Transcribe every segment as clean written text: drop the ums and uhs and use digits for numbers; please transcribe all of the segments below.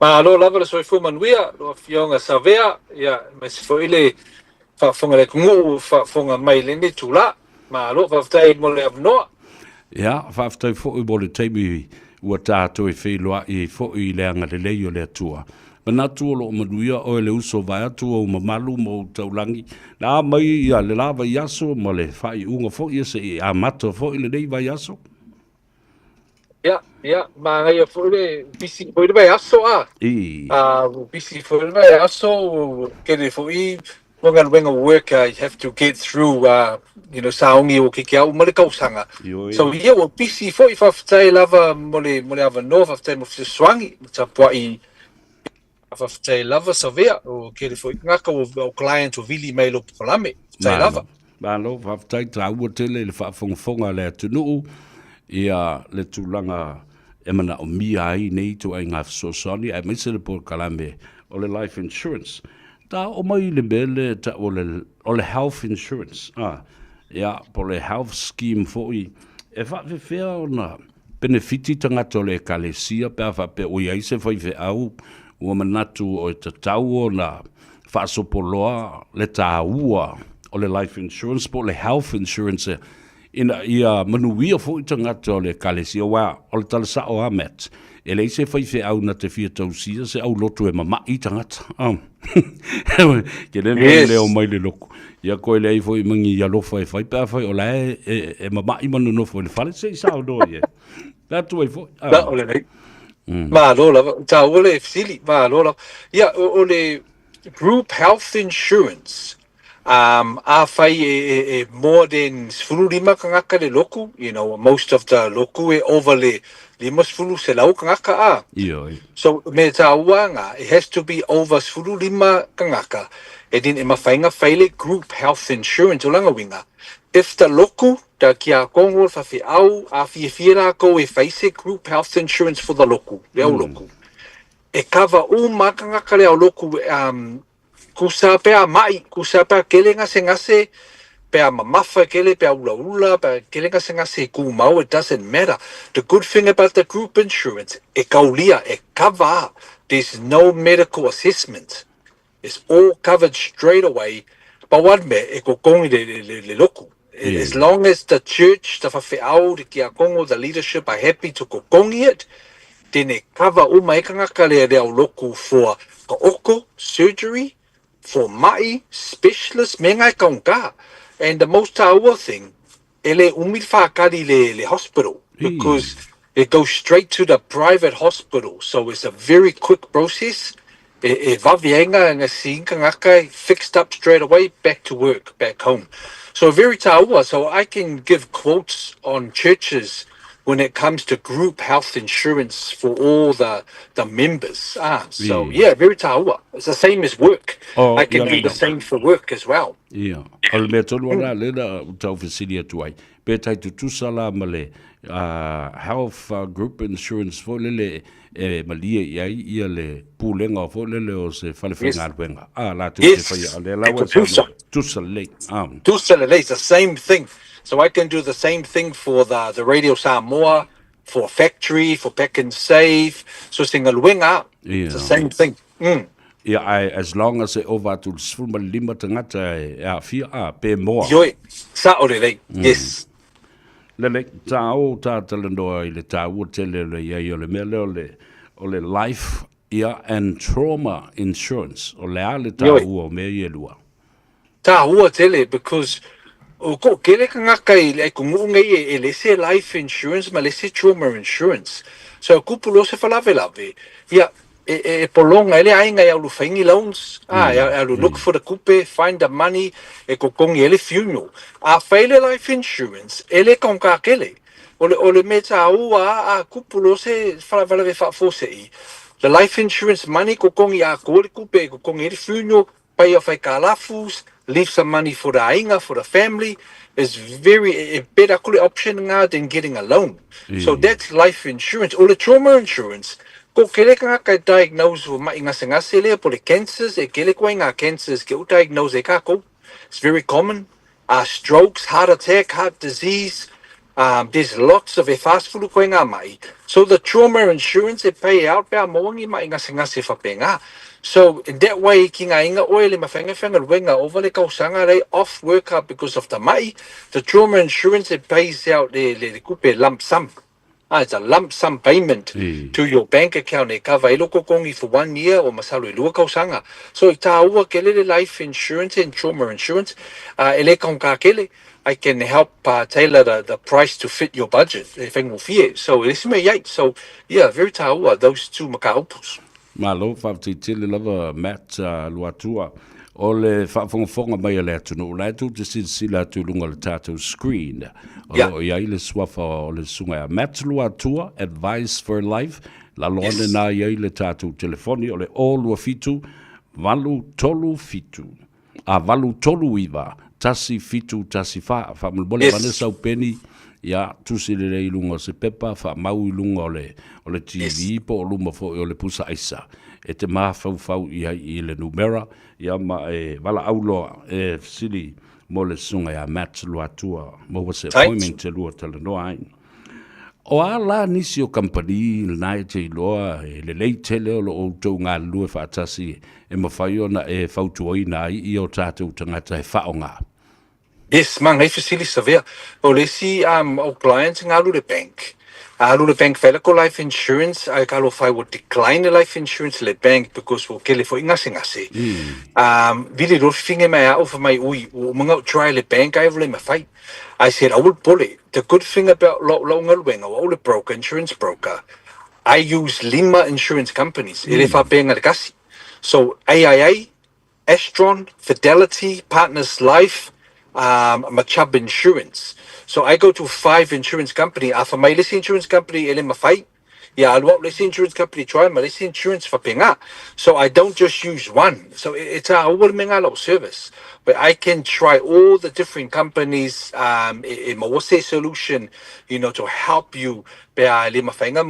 Malo lava le soifua manuia, lo fionga savea, ia, mas foi le whaafonga le kungu, whaafonga mai le ni tula, malo whaftai mo le avnoa. Ia, whaafatai fōi mo le teimi ua tātou e wheloa i fōi le anga le leio le atua. Mana tua lo manuia o le uso vai atua o mamalu mo taulangi. Nā mai ia le lava i aso ma le whai unga fōi ese i a mata fōi le nei vai aso. Ia, ma ngai foi le bisi foi le vai aso a. Bisi foi le vai aso, ke le foi when work, you have to get through, saongi o kiki au mo le kausanga. So ia o bisi foi whaftai lava mo le ava no, whaftai mo swangi, ta pua i whaftai lava savea, o ke le foi ngaka o client o vili mai lo polame, whaftai lava. Malo, whaftai ta ua tele le whaafongafonga le atunuu, ia le tūlanga e mana o mia ai nei tu ai ngā whasosoni, ai mai se le por kalame o le life insurance. Ta o mai le mele ta o le health insurance. Ia, po le health scheme foi. E whawhewhea o na benefiti tangata o le kalesia, pēr whape o iai se whaiwe au, ua manatu o e tatau o na whaasopoloa le tā ua o le life insurance, po le health insurance ina ia manuia foi tangata o le kalesia wa o le talasa o amet e le se fai fe au na te fia tausia se au loto e mama i tangata ke le o mai le loko ia koe le foi mangi ia lofa e fai pa fai o la e mama i manu no foi le fale se sa o do ye la tu e foi la o le nei ma lo la ta o le fili ma lo la ia o le group health insurance. A fai more than sfulu lima kangaka le loku, most of the loku over le lima sfulu se lau kangaka a. So me ta uanga, it has to be over sfulu lima kangaka. E din e mawhainga Fale group health insurance ulanga winga. If the loku, da kia kongo whawhi au, a whiwhira ko e whaise group health insurance for the loku, le au loku. E kawa u makangaka le au loku, kusa pea mai, kusa pea kele ngase pea mamafa kele, pea ula, pea kele ngase kumau, it doesn't matter. The good thing about the group insurance, e kaulia, e cover, there's no medical assessment. It's all covered straight away. But what me, e ko kongi le loku. As long as the church, the whawhiau, the kia kongo, the leadership are happy to ko kongi it, then e cover uma e kangaka le reo loku for ka oko, surgery, for mai, specialist, me ngai kaunga. And the most taua thing, ele umil whakari le hospital, because it goes straight to the private hospital. So it's a very quick process. E wavienga and a sinka ngakai fixed up straight away, back to work, back home. So very taua. So I can give quotes on churches when it comes to group health insurance for all the members. So yeah, very taua. It's the same as work. I can do the same for work as well. Yeah. Al me tolu ora le da tau fesilia tuai. Pe tai tu sala male health group insurance fo le malia ia le pulenga fo le o se fale fenga wenga. La tu se fa le la wa tu sala tu sala le the same thing. So I can do the same thing for the Radio Samoa, for factory, for Pack and Save. So singaluenga, it's the same thing. Yeah, as long as it over to swim lima tangata fia pe more. Yoi, sa ole yes. Le tau ta talendo le tau tele le ya le mele le life and trauma insurance o le tau o me yelua. Tau tele because o ko kele kangaka I kungu ngai le se life insurance ma le se trauma insurance. So kupulo se falave. Yeah. Polonga ele ainga ya lufaingi loans ya look for the coupe, find the money e kokongi ele funeral Fale life insurance ele konka kele ole meta ua kupulo se fala ve fa fose the life insurance money kokongi ko coupe kokongi ele funeral pay off kalafus, leave some money for the ainga for the family is very better option than getting a loan. So that's life insurance or the trauma insurance. Ko kele ka diagnose with ngase le po le cancers e kele ko nga cancers ke diagnose ka ko. It's very common. Strokes, heart attack, heart disease, There's lots of fast food going on, mai. So the trauma insurance they pay out pa moangi mai ngasi fa penga. So in that way, kinga inga oil ma fenga wenga over the kausanga they off work up because of the mai. The trauma insurance it pays out the kupe lump sum. It's a lump sum payment E. to your bank account. E cover e loko kongi for 1 year o masalo e lua kausanga. So i tā ua kele le life insurance and trauma insurance. Ele kong ka kele. I can help tailor the price to fit your budget. E whengu fie. So it's me yait. So yeah, very tā ua, those two makaupus. Malo whaafteitele lava Matt Luatua o le whaafongafonga mai a le atunu. Lai tu te sila atu lunga le tātou screen. O Yeah. lo ia i le swafa o le sunga. Matt Luatua, Advice for Life. La loane Yes. na ia i le tātou telefoni o le o lua fitu. Valu tolu fitu. A valu tolu iwa. Tasi fitu, tasi wha. Whamulbole Yes. wane sau peni. Ia tusi le rei lunga se pepa, wha mau i lunga o le TV, Yes. po o luma fo o le pusa aisa. E te maa fau ia i le numera, ia ma e wala auloa e sili mo le sunga ia Matt Luatua, mo was appointment te lua tala noa ain. O a la nisi o company nai te iloa e le lei tele o lo o tau ngā lua whaatasi e mawhai ona e whautuoi nai i o tātou tangata e whaonga. Yes, man, even silly severe. Well, let's see, our clients in Alu the bank. Alu the bank, Fale life insurance. I call if I would decline the life insurance to the bank because we'll kill it for ingasi. Really, those thing in my out for my we try the bank. I will my fight. I said I will pull it. The good thing about longer wing or all the broker insurance broker, I use Lima insurance companies. If I paying at the so AIA, Estron, Fidelity, Partners Life, Machab Insurance. So I go to 5 insurance company. After my list insurance company, my fight. Yeah, I'll walk this insurance company try my list insurance for pinga. So I don't just use one. So it's a overall service. But I can try all the different companies in my solution, to help you. But I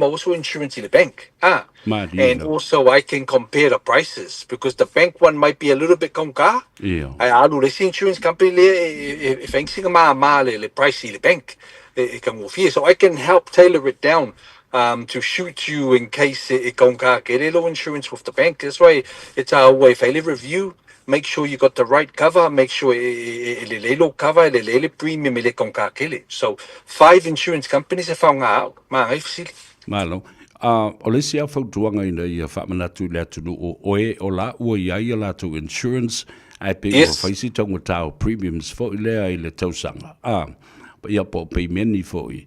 also insurance in the bank. And Marina. also I can compare the prices because the bank one might be a little bit conca. Ia. I do the insurance company if anything le price the bank it can move here. So I can help tailor it down to shoot you in case it conca get low insurance with the bank. That's why it's our way failure review. Make sure you got the right cover. Make sure low cover, the premium le conca kele. So 5 insurance companies have found out. Man, I've seen. Malo. O le si a whautuanga ina i a whamanatu le atunu o e o la ua i ai la tu insurance ai pe ua Yes. whaisi taunga tau premiums fo i lea i le tausanga. Pa ia po pei meni fo i.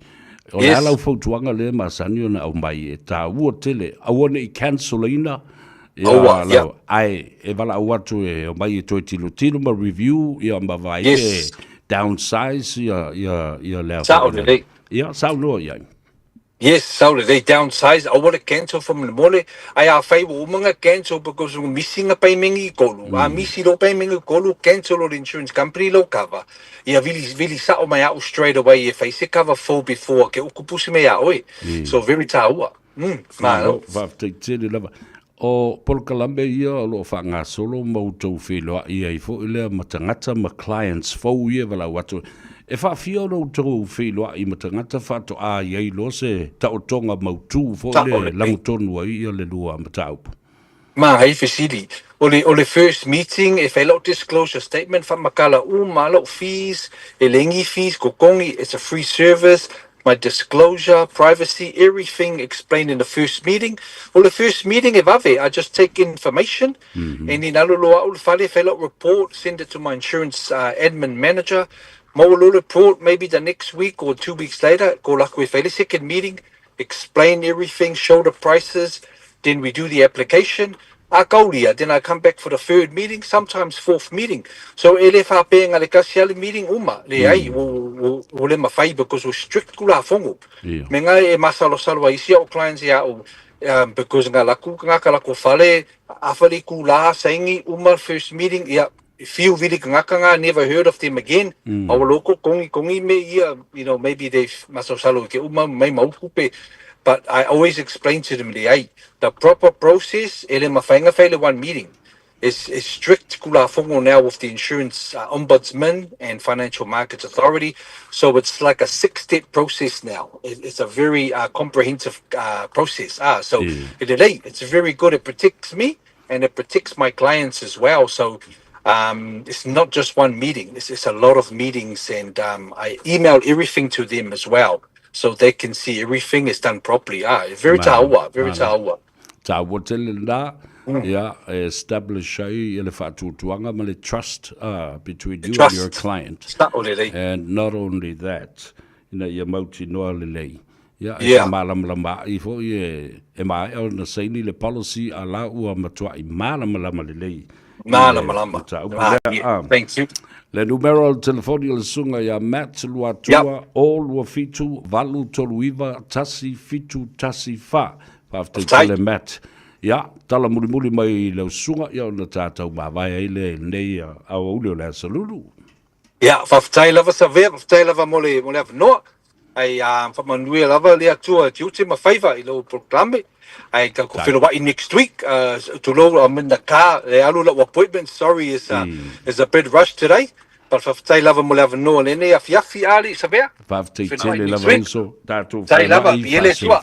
O le Yes. alau whautuanga le masani o na au mai e tā ua tele. Awane i cancel ina. Yeah. Ai e wala au atu e o mai e toi tilo ma review ia ma vai Yes. e downsize ia lea. Saturday. Ia, sau noa iai. Yes, so they downsized. I want to cancel from the morning. I have five women cancel because we're missing a payment. Golu. I miss it. Payment. Golu cancel or insurance company low cover. Yeah, really settle my out straight away. If I see cover full before, ke ukupusi me out. So very taua. Malo, whaafteitele lava. O Polkalambe ia o lo whanga solo mautou whiloa ia i fo ilea matangata ma clients fau ia wala watu. E whaafia no tau whiloa i matangata whato a iei lo se tau tonga mautu fo ile langutonu a ia le lua mataupu. Ma hai fesili. Ole first meeting, if I lot disclosure statement from Makala malo fees, elengi fees, kokongi, it's a free service. My disclosure, privacy, everything explained in the first meeting. Well, the first meeting, if I just take information, and then if I lot report, send it to my insurance admin manager. Mawalo report maybe the next week or 2 weeks later. Go like with a second meeting, explain everything, show the prices. Then we do the application. Then I come back for the 3rd meeting, sometimes 4th meeting. So LFA paying a lekasiali meeting le ai le mafai because we're strict kula fongo. Menga e masalo salwa isi o clients ya because nga laku fale afali kula saingi first meeting ya feel really ngaka never heard of them again. Our local kongi me maybe they masalo ke may maukupe. But I always explain to them the proper process. Ele mawhainga whaile one meeting. is strict kula fongo now with the insurance ombudsman and financial markets authority. So it's like a 6-step process now. It's a very comprehensive process. So it's very good. It protects me and it protects my clients as well. So it's not just one meeting. It's a lot of meetings, and I email everything to them as well, so they can see everything is done properly. Very taua, very taua. Taua tele la, Mm. establish le whatutuanga ma le trust between The you and your trust. client. It's not only they. And not only that, ia mauti noa le lei. Ia, e Yeah. malam I fo e mai o na saini le policy a la ua matua I malam le lei. Mana malama. Yeah. Thank you. Le numero telefoni le sunga ya Matt lua Yep. tua o lua fitu valu toluiva tasi fitu tasi fa. Pafte tele Matt. Ya, tala muri mai le sunga ya na tātou mawai ele nei a ulio le salulu. Yeah, whaftai lava sa vea, whaftai lava mole ava noa. Ai whamanui lava lea tua tiuti ma whaiva I lo proclame. Ai ka ko whilo wai next week, to lo I'm in the car, le alu la appointment, sorry, is a bit rushed today. But whaftai lava mole ava noa, lene a fiafi ali sa vea. Whaftai tele lava uso, tātou tai lava, biele tua.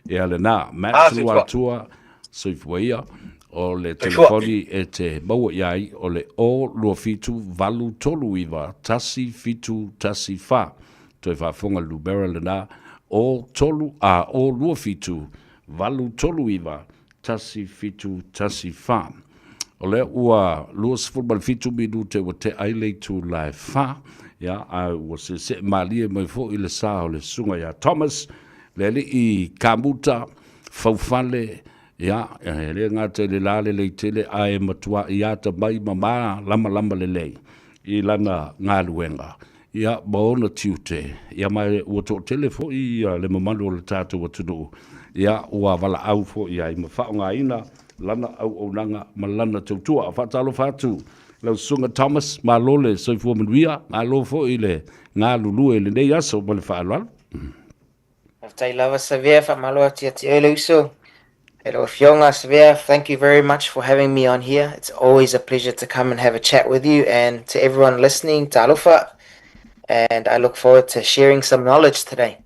Ia le nā, Matt lua tua, soifuia. O le telefoni e te maua iai o le o lua fitu valu tolu iwa tasi fitu tasi fa. Toi whafonga lubera le nā o tolu o lua fitu valu tolu iwa tasi fitu tasi fa. O le ua lua sifurmal fitu minu te wa te aile tu lai fa. Ya, a ua se malie mai fo I le sa o le sunga ya Thomas. Le li I kamuta faufale. Ya, le ngata le lale le tele ai matua ia ta mai mama lama le lei. I lana ngā luenga. Ia maona tiute. Ia mai ua tō telefo I le mamanu le tātou atunu. Ia ua wala au fo ia I mawhao ngā ina. Lana au o nanga ma lana tautua. A whatalo whatu. Lau sunga Thomas ma lole soifua manuia. Ngā lo fo I le ngā lulue le nei aso ma le whaalwala. Aftai lava savea whamaloa tia te ele uso. Hello, Fionga Svea, thank you very much for having me on here. It's always a pleasure to come and have a chat with you, and to everyone listening, talofa. And I look forward to sharing some knowledge today.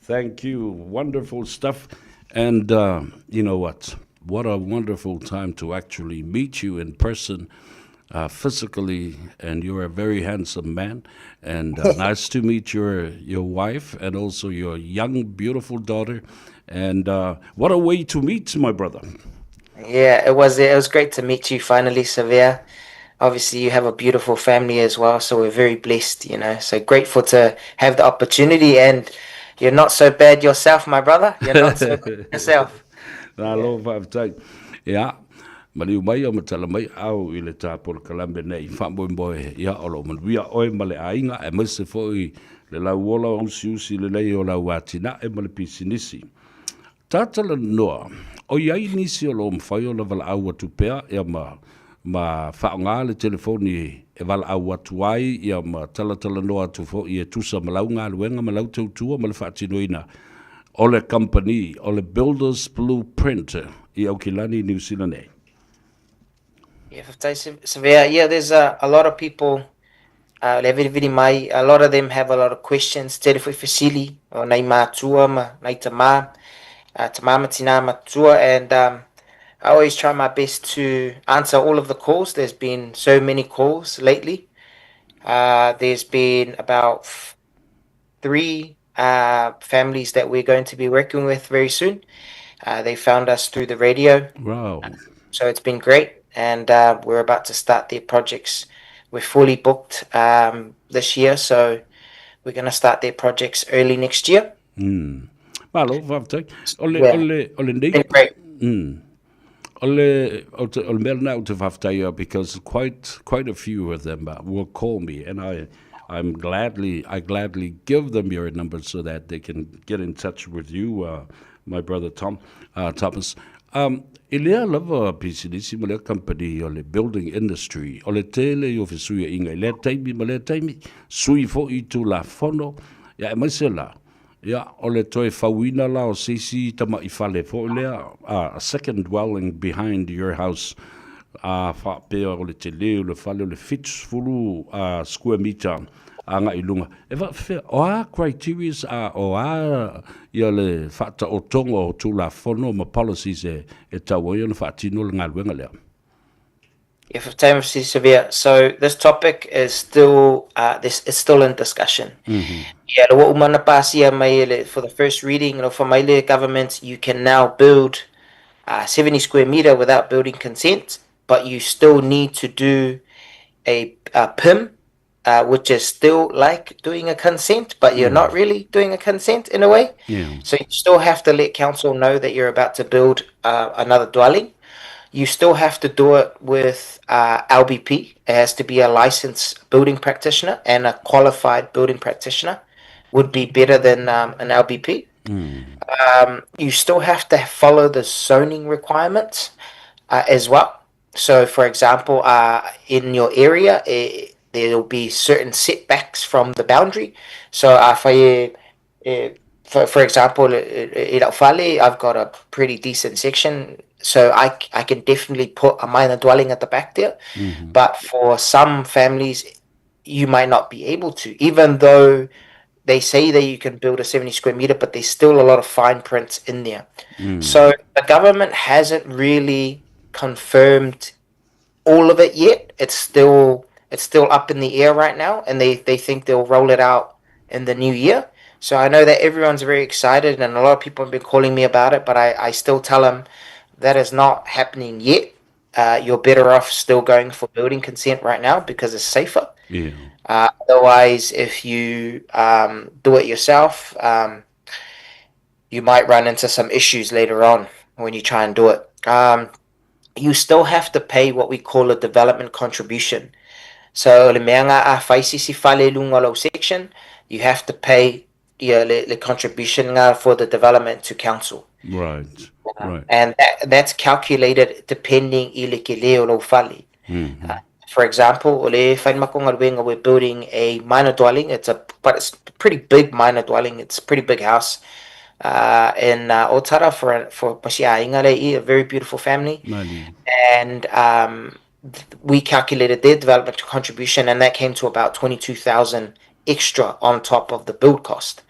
Thank you. Wonderful stuff. And you know what? What a wonderful time to actually meet you in person, physically. And you're a very handsome man. And nice to meet your wife and also your young, beautiful daughter. And what a way to meet, my brother. Yeah, it was great to meet you finally, Sevilla. Obviously, you have a beautiful family as well, so we're very blessed, So grateful to have the opportunity, and you're not so bad yourself, my brother. You're not so bad yourself. Yeah. Maliu mai o matala mai au I le tāpora kalambe nei whamoe ia o lo manuia oe male ainga e mese foi le lauola usi le lei o lau atina e male pisinisi. Tātala noa, o iai nisi o lo mwhai o la vala au atu pea ia ma whaonga le telefoni e vala au atu ai ia ma tala noa atu fo I e tusa malau ngā luenga malau tautua ma le whaatinoina o le company, o le Builder's Blueprint I au kilani New Zealand e. Yeah, there's a lot of people, a lot of them have a lot of questions. Telefoi fasili, o nai mātua ma, nai tamā, tamama tina matua, and I always try my best to answer all of the calls. There's been so many calls lately. There's been about 3 families that we're going to be working with very soon. They found us through the radio. Wow. So it's been great. And we're about to start their projects. We're fully booked this year, so we're going to start their projects early next year. Malo, whaftai. Ole nei. Great. Ole mel now to whaftai because quite a few of them will call me, and I gladly give them your number so that they can get in touch with you, my brother Thomas. Ilea lava pisinisi ma le company o le building industry o le tele I ofisuia inga I le taimi sui fo I tu la fono ya e maisela ya o le toe fauina la o sisi tama I fale fo lea a second dwelling behind your house whapea o le te leo, le whale o le fulu square meter anga ilunga. E wha o a criteria o a ia le whata o tonga o tūla whono ma policies e tau i ona whaatino le ngā luenga lea. If time of severe, so this topic is still it's still in discussion. Yeah, lo umana pasia mai for the first reading, for my government, you can now build 70 square meter without building consent, but you still need to do a PIM, which is still like doing a consent, but you're not really doing a consent in a way. Yeah. So you still have to let council know that you're about to build another dwelling. You still have to do it with LBP. It has to be a licensed building practitioner, and a qualified building practitioner would be better than an LBP. You still have to follow the zoning requirements as well. So, for example, in your area, there will be certain setbacks from the boundary. So, for example, in Fale, I've got a pretty decent section, so I can definitely put a minor dwelling at the back there. But for some families, you might not be able to, even though they say that you can build a 70 square meter, but there's still a lot of fine print in there. So the government hasn't really confirmed all of it yet. It's still up in the air right now, and they think they'll roll it out in the new year. So I know that everyone's very excited, and a lot of people have been calling me about it, but I still tell them that is not happening yet. You're better off still going for building consent right now because it's safer. Yeah. Otherwise, if you do it yourself, you might run into some issues later on when you try and do it. You still have to pay what we call a development contribution. So le mea ngā whaisi si whale lunga lo section, you have to pay the contribution for the development to council. Right. Right. And that's calculated depending I le ke leo lo whale. For example, ole whainmakonga ruenga, we're building a minor dwelling. It's a pretty big minor dwelling. It's a pretty big house in Otara for Pasia Ingale, a very beautiful family. Malu. And we calculated their development contribution, and that came to about 22,000 extra on top of the build cost.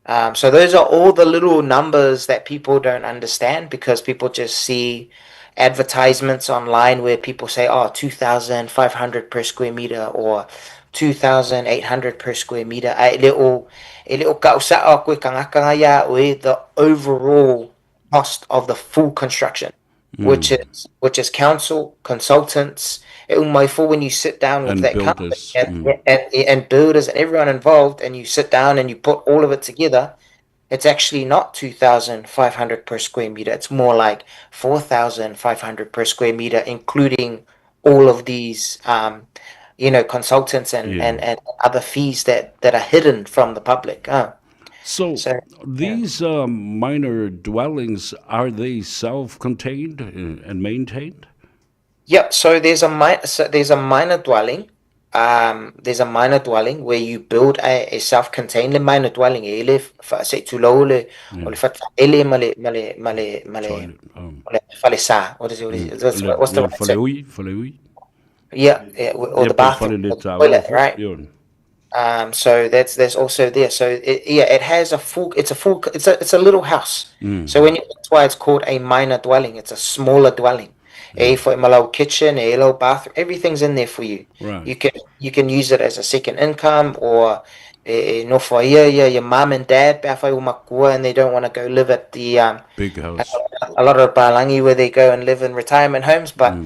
So those are all the little numbers that people don't understand, because people just see advertisements online where people say, 2,500 per square meter or 2,800 per square meter. The overall cost of the full construction, which is council, consultants, when you sit down with And that builders. company and builders and everyone involved, and you sit down and you put all of it together, it's actually not 2,500 per square meter. It's more like 4,500 per square meter, including all of these, consultants and other fees that are hidden from the public. So these minor dwellings, are they self-contained and maintained? Yeah, so there's a minor dwelling. There's a minor dwelling where you build a self-contained minor dwelling. Ele fa se tulo le ole fa ele male fale sa. What is it? What's the word? Faleui. Yeah, or the bathroom, or the toilet, right? So there's also there. So it has it's a little house. So that's why it's called a minor dwelling. It's a smaller dwelling. For a little kitchen, a little bathroom, everything's in there for you. Right. You can use it as a second income, or no for your mom and dad and they don't want to go live at the big house. A lot of Balangi where they go and live in retirement homes, but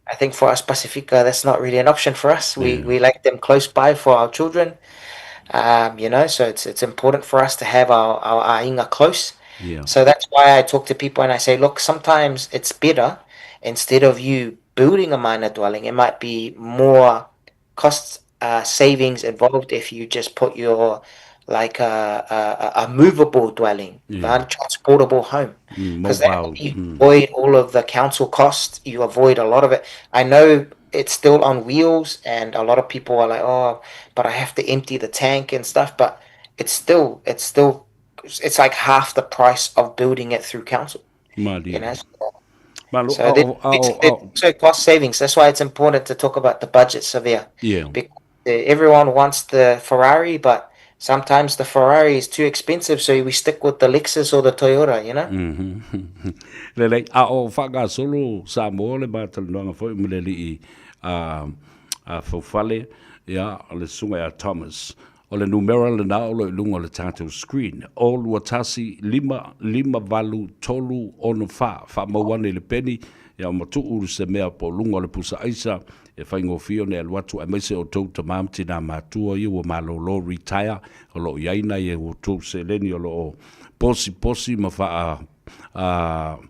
I think for us Pacifica, that's not really an option for us. We like them close by for our children. So it's important for us to have our inga close. Yeah. So that's why I talk to people and I say, look, sometimes it's better, instead of you building a minor dwelling, it might be more cost savings involved if you just put your a movable dwelling, transportable home, because you avoid all of the council costs. You avoid a lot of it. I know it's still on wheels, and a lot of people are like, but I have to empty the tank and stuff. But it's like half the price of building it through council. Malu, So there's also cost savings. That's why it's important to talk about the budget, Severe. yeah. Because everyone wants the Ferrari, but sometimes the Ferrari is too expensive, so we stick with the Lexus or the Toyota, you know? Lelei, o whaka solo Samoa le mātala noanga fo imule li a Fale, ia, o le sunga a Thomas. O le numera le na o le lunga le tātou screen. O lua tasi lima valu tolu ono wha mawane le peni, ia o matu uru se mea po lunga le pusa aisa, e whaingo fio ne aluatu, e meise o tau tamam tina mātua i o malolo retire, o lo iaina i o tau se leni o lo posi ma wha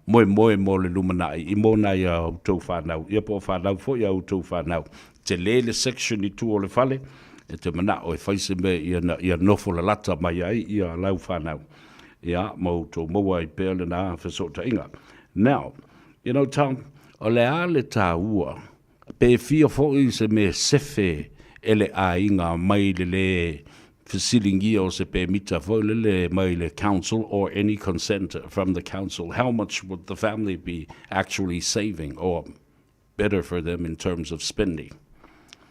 moe mo le lumanai, i mona i a tau whanau, ia po whanau fo i a tau whanau. Te lele section i tu o le whale, e te mana o e whaise me i a nofo la lata mai ai i a lau whanau. Ia, mau tō maua i pēle nā whesota inga. Now, you know, Tom, o le ale tā ua, pe fia fo i se me sefe ele a inga mai le facilitingi o se pe mita fo le mai le council or any consent from the council. How much would the family be actually saving or better for them in terms of spending?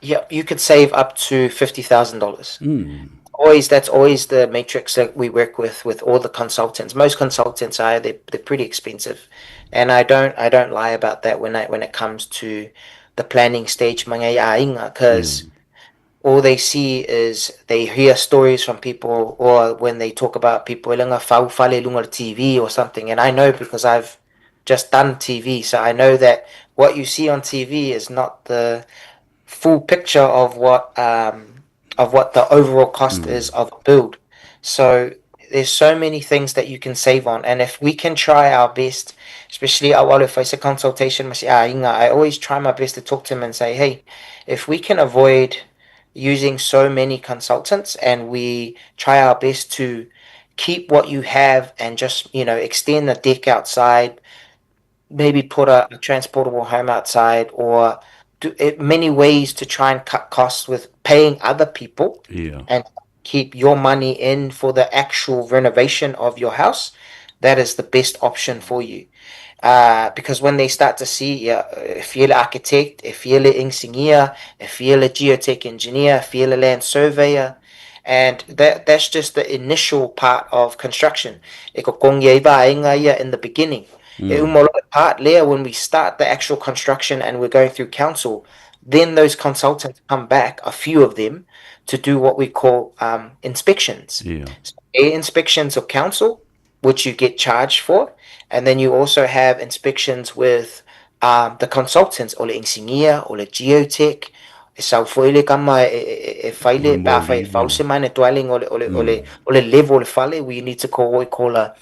Yeah, you could save up to $50,000. That's always the matrix that we work with all the consultants. Most consultants they're pretty expensive, and I don't lie about that when it comes to the planning stage, because all they see is they hear stories from people, or when they talk about people fale lunga TV or something, and I know because I've just done TV, so I know that what you see on TV is not the full picture of what the overall cost is of a build. So there's so many things that you can save on, and if we can try our best, especially if it's a consultation, I always try my best to talk to them and say, hey, if we can avoid using so many consultants and we try our best to keep what you have and just extend the deck outside, maybe put a transportable home outside, or many ways to try and cut costs with paying other people and keep your money in for the actual renovation of your house, that is the best option for you. Because when they start to see, if you're an architect, if you're an engineer, if you're a geotech engineer, if you're a land surveyor, and that's just the initial part of construction. In the beginning. Part there, when we start the actual construction and we're going through council, then those consultants come back, a few of them, to do what we call inspections. So inspections of council, which you get charged for, and then you also have inspections with the consultants, or the engineer, or the geotech. Sau foi le kama e faile ba fai fause mane dwelling or le level fale, we need to call what we call a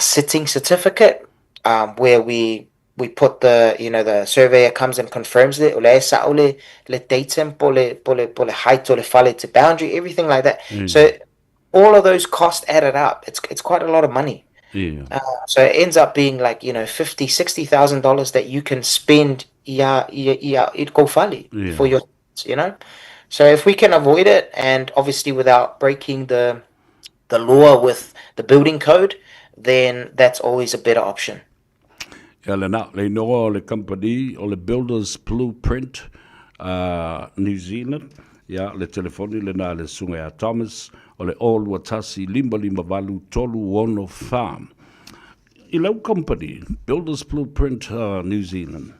sitting certificate, where we put the surveyor comes and confirms it, le datum pole height or le fale to boundary, everything like that. So all of those costs added up, it's quite a lot of money. So it ends up being like $50,000-$60,000 that you can spend it go fale for your so if we can avoid it, and obviously without breaking the law with the building code, then that's always a better option. Le know le company or le Builders Blueprint New Zealand, le telefoni le na le sunga Thomas o le all watasi lima valu tolu ono farm. I lau company Builders Blueprint New Zealand.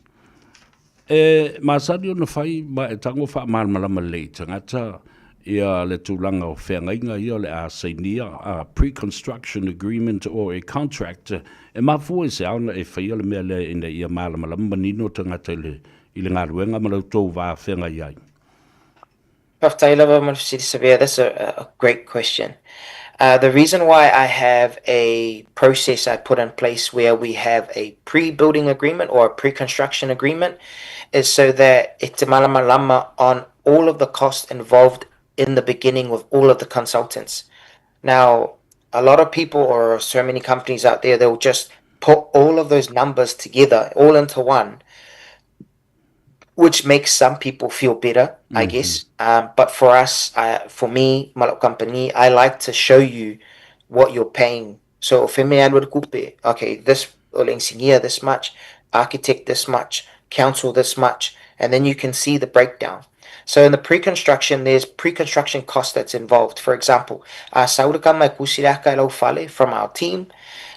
Masadi ona fai ma e tango fa malama le tangata ia le tūlanga o whengainga ia le a seinia a pre-construction agreement or a contract e mafua se auna e whaia le mea le ina ia malama manino tangata i le ngaruenga ma lau tō wā whenga iai. That's a great question. The reason why I have a process I put in place where we have a pre-building agreement or a pre-construction agreement is so that it's malama on all of the costs involved in the beginning with all of the consultants. Now, a lot of people, or so many companies out there, they'll just put all of those numbers together, all into one, which makes some people feel better, I guess. But for us, for me, Malu company, I like to show you what you're paying. So, okay, this engineer, this much, architect this much, council this much, and then you can see the breakdown. So in the pre-construction, there's pre-construction cost that's involved. For example, saurika mai kusiaka lau Fale from our team,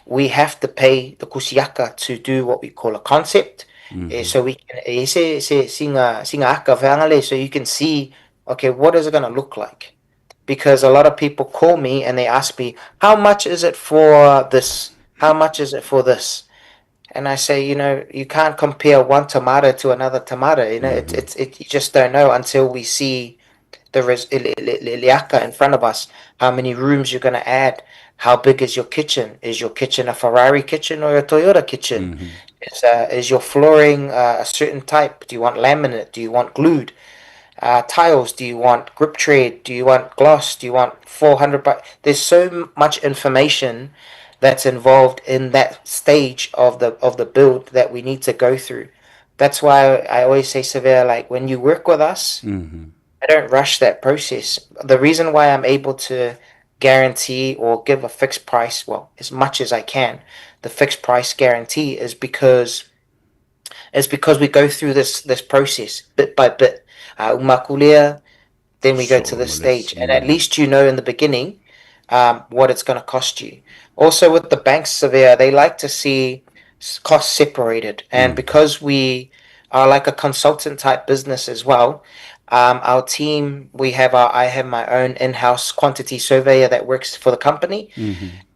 we have to pay the kusiaka to do what we call a concept. So we can singa aka veangale, so you can see, okay, what is it going to look like? Because a lot of people call me and they ask me, how much is it for this? How much is it for this? And I say, you can't compare one tomato to another tomato. You just don't know until we see the liaka in front of us. How many rooms you're going to add? How big is your kitchen? Is your kitchen a Ferrari kitchen or a Toyota kitchen? Is your flooring a certain type? Do you want laminate? Do you want glued? Tiles? Do you want grip trade? Do you want gloss? Do you want 400 by? There's so much information that's involved in that stage of the build that we need to go through. That's why I always say, Severe, like when you work with us, I don't rush that process. The reason why I'm able to guarantee or give a fixed price, well, as much as I can, the fixed price guarantee is because we go through this process bit by bit. Umakulia, then we go to this stage, and at least you know in the beginning what it's going to cost you. Also, with the banks, Severe, they like to see costs separated, and because we are like a consultant type business as well, our team, I have my own in-house quantity surveyor that works for the company,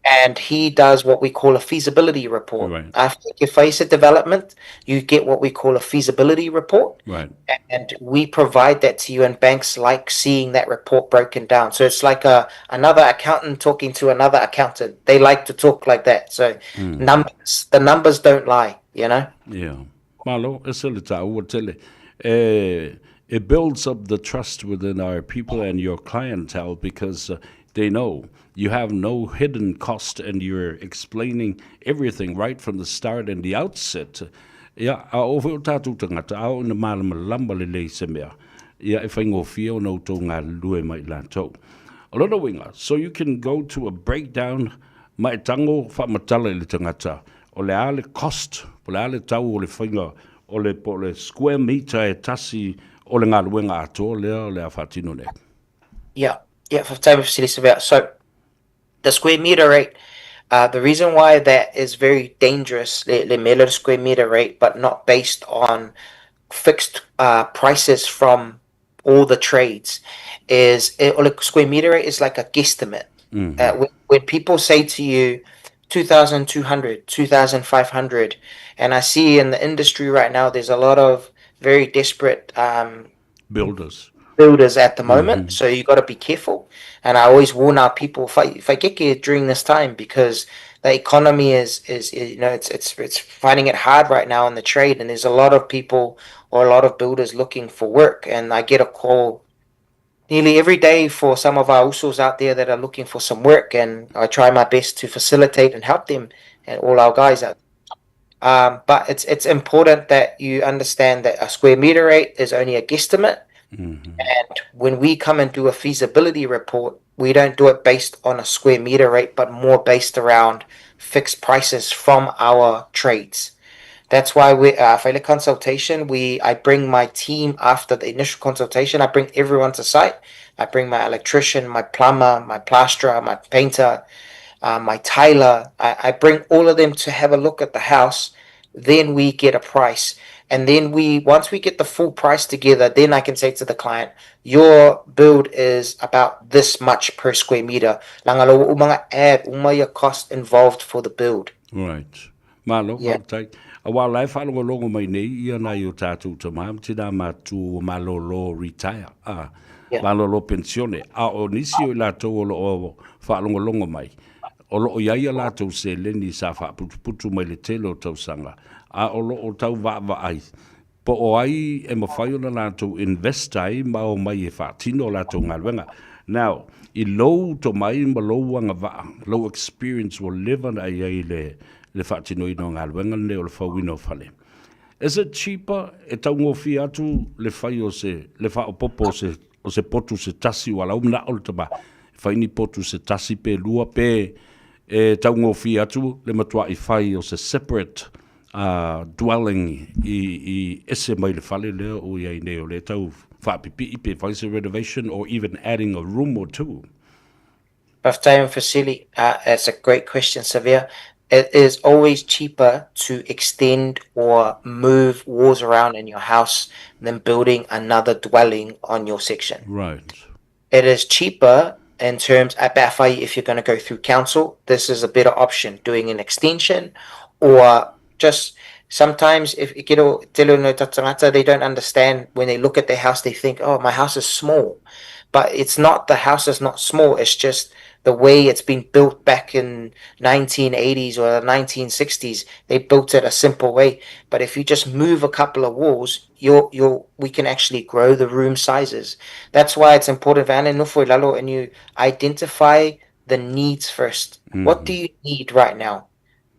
and he does what we call a feasibility report. Right. After you face a development, you get what we call a feasibility report, Right. and we provide that to you, and banks like seeing that report broken down. So it's like another accountant talking to another accountant. They like to talk like that. So the numbers don't lie, Yeah. Malo, it builds up the trust within our people and your clientele because they know you have no hidden cost and you're explaining everything right from the start and the outset. Yeah, over tatu tangata au na malama lamba le semea. Yeah, if I go feel no to nga lue mai lanto. A lot of winga. So you can go to a breakdown mai tango fa matala le tangata. O le ale cost, o le ale tau o le whainga, o le square meter e tasi o le ngā luenga ato lea le a whatino ne. Yeah, for time of cities about. So the square meter rate, the reason why that is very dangerous, le mele square meter rate, but not based on fixed prices from all the trades, is square meter rate is like a guesstimate. When people say to you 2,200, 2,500, and I see in the industry right now there's a lot of very desperate builders at the moment, so you got to be careful. And I always warn our people, if I get here during this time, because the economy is it's finding it hard right now in the trade, and there's a lot of people or a lot of builders looking for work, and I get a call nearly every day for some of our usos out there that are looking for some work, and I try my best to facilitate and help them and all our guys out. But it's important that you understand that a square meter rate is only a guesstimate. And when we come and do a feasibility report, we don't do it based on a square meter rate, but more based around fixed prices from our trades. That's why Fale consultation, I bring my team after the initial consultation. I bring everyone to site. I bring my electrician, my plumber, my plasterer, my painter, my tiler. I bring all of them to have a look at the house. Then we get a price. And then once we get the full price together, then I can say to the client, your build is about this much per square meter. Langalo umanga add umaya cost involved for the build. Right. Malo, while I follow along my knee, you know, you tattoo to mam tinama to malolo retire. Malolo pensione. Onisio la to o follow along my. Olo yaya la to se leni safa putu mai le telo tau sanga. Olo o tau va ai. Po o ai e mawhai ona la to invest ai ma o mai e whaatino la to ngalwenga. Now, I low to mai ma low anga va, low experience will live on ai le whaatino ino ngalwenga le o le whauino whale. Is it cheaper e tau ngofi atu le whai o se, le wha o popo o se potu se tasi wala umna oltaba. Whaini potu se tasi pe lua pe e tau ngofi atu le matua I whai o se separate dwelling I ese mai le fale lea o iai nei o le tau whapipi I pe whaise renovation or even adding a room or two? Time facility, that's a great question, Severe. It is always cheaper to extend or move walls around in your house than building another dwelling on your section. Right. It is cheaper in terms at Bafai if you're going to go through council. This is a better option, doing an extension or just sometimes if you get te no tatangata, they don't understand when they look at their house, they think, oh, my house is small. But it's not, the house is not small, it's just the way it's been built back in 1980s or the 1960s. They built it a simple way. But if you just move a couple of walls, we can actually grow the room sizes. That's why it's important, Van and Nufo Lalo, and you identify the needs first. What do you need right now?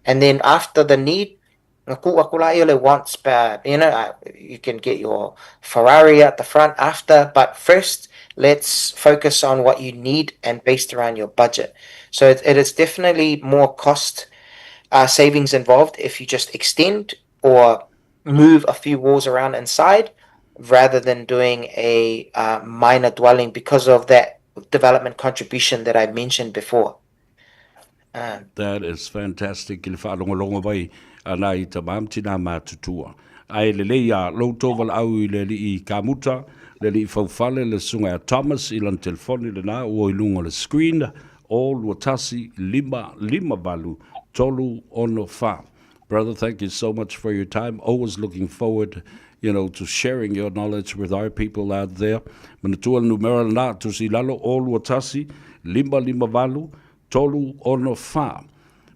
And then after the need, wants, but you can get your Ferrari at the front after, but first let's focus on what you need and based around your budget. So it is definitely more cost savings involved if you just extend or move a few walls around inside rather than doing a minor dwelling because of that development contribution that I mentioned before. That is fantastic. Ili whaalongolongo vai ana I tamam tina mātutua. Ai le leia lo toval au I le li I kamuta, le li faufale le sunga Thomas I lan telefoni le na ua I lunga le screen, all watasi lima balu, tolu ono fa. Brother, thank you so much for your time. Always looking forward, to sharing your knowledge with our people out there. Manatua numero na tusilalo all watasi lima balu, tolu ono fa.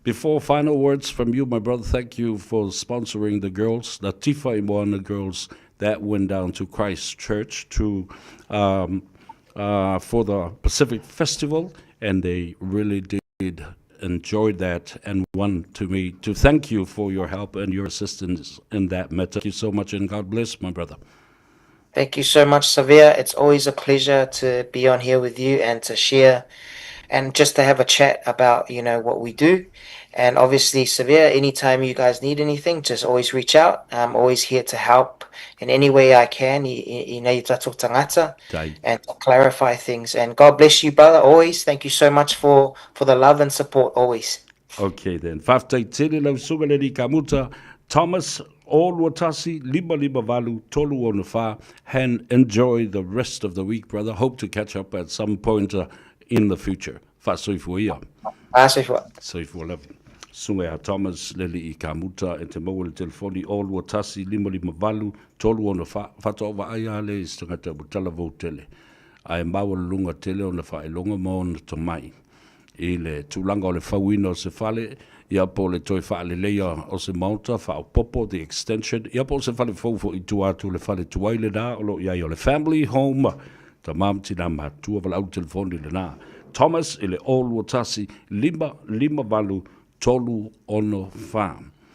Before final words from you, my brother, thank you for sponsoring the girls, the Tifa Imoana girls that went down to Christ Church for the Pacific Festival, and they really did enjoy that and want to thank you for your help and your assistance in that matter. Thank you so much, and God bless, my brother. Thank you so much, Savia. It's always a pleasure to be on here with you and to share and just to have a chat about, what we do. And obviously, Savia, anytime you guys need anything, just always reach out. I'm always here to help in any way I can, and to clarify things. And God bless you, brother, always. Thank you so much for the love and support, always. Okay, then. Whaftai tere lau sugaleri kamuta, Thomas, all watasi, lima valu, tolu ona wha, and enjoy the rest of the week, brother. Hope to catch up at some point in the future. Whasoifua ia. Soifua 11. Sunga Thomas, leli I kamuta, e te maua le telefoni, all watasi, lima valu, tolu ona wha, whataova aia le istangata butala votele. Ai maua lunga tele ona wha e longa mo na tamai. I le tūlanga o le whauina o se Fale, ia po le toi whaale leia o se Malta, whao popo, the extension, ia po se Fale fōfo I tu atu le Fale tuaile nā, o lo iai o le family home, ta mam tina mātua wala au telefoni le nā. Thomas, i le all watasi, lima valu, tolu ono wha.